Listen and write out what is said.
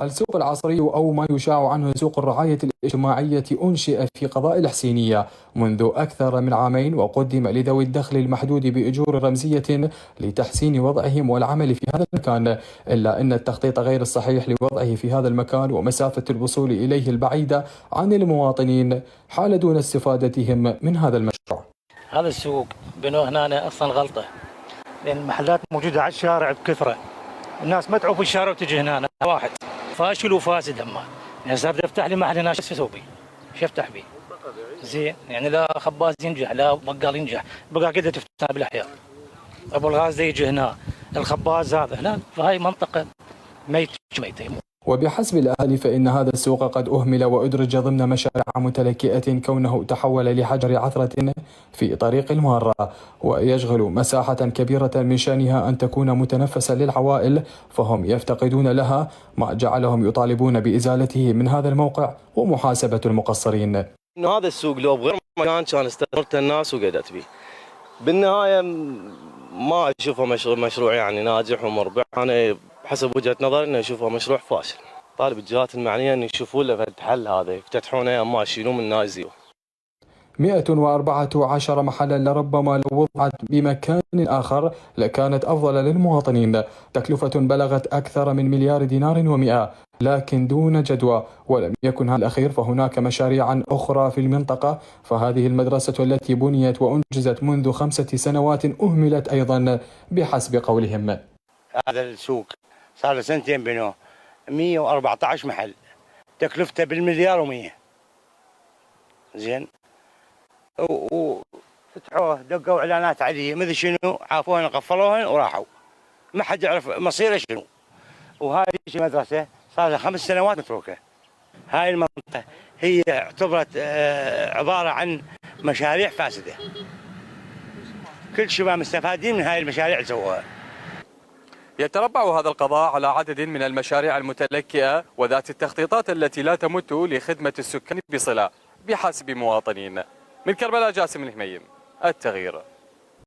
السوق العصري أو ما يشاع عنه سوق الرعاية الاجتماعية أنشئ في قضاء الحسينية منذ أكثر من عامين، وقدم لذوي الدخل المحدود بأجور رمزية لتحسين وضعهم والعمل في هذا المكان، إلا أن التخطيط غير الصحيح لوضعه في هذا المكان ومسافة الوصول إليه البعيدة عن المواطنين حال دون استفادتهم من هذا المشروع. هذا السوق بنوه هنا أصلا غلطة، لأن المحلات موجودة على الشارع بكثرة، الناس ما تعوف الشارع وتجي هنا. واحد فاشل وفاسد اما يعني صار افتح لي محل هنا، شو اسوي بيه؟ شو افتح بيه؟ زين يعني لا خباز ينجح لا بقال ينجح، بقى كده تفتح بالاحياء. ابو الغاز يجي هنا، الخباز هذا هنا، فهاي منطقه ميته. وبحسب الأهالي فإن هذا السوق قد أهمل وأدرج ضمن مشاريع متلكئة، كونه تحول لحجر عثرة في طريق المارة، ويشغل مساحة كبيرة من شأنها أن تكون متنفسا للعوائل، فهم يفتقدون لها، ما جعلهم يطالبون بإزالته من هذا الموقع ومحاسبة المقصرين. إنه هذا السوق لو بغير مكان كان استثمرت الناس وقعدت به. بالنهاية ما أشوفه مشروع يعني ناجح ومربح، أنا حسب وجهة نظري انه يشوفه مشروع فاشل. طالب الجهات المعنيه ان يشوفون له حل، هذا يفتتحونه اما يشيلوه من نايزيو. 114 محلا لربما لو وضعت بمكان آخر لكانت أفضل للمواطنين، تكلفة بلغت أكثر من مليار دينار و100، لكن دون جدوى. ولم يكن هذا الأخير، فهناك مشاريع أخرى في المنطقة، فهذه المدرسة التي بنيت وأنجزت منذ 5 سنوات أهملت أيضا بحسب قولهم. هذا السوق صار له سنتين بنوه، 114 محل، تكلفته بالمليار و100. زين وفتحوه، دقوا اعلانات عليه مثل شنو، عافوهن قفلوهن وراحوا، ما حد يعرف مصيره شنو. وهذه المدرسه صار لها 5 سنوات متروكه. هاي المنطقه هي اعتبرت عباره عن مشاريع فاسده، كل شباب مستفادين من هاي المشاريع اللي سووها. يتربع هذا القضاء على عدد من المشاريع المتلكئة وذات التخطيطات التي لا تمت لخدمة السكان بصلة بحسب مواطنين. من كربلاء، جاسم الهميم، التغيير.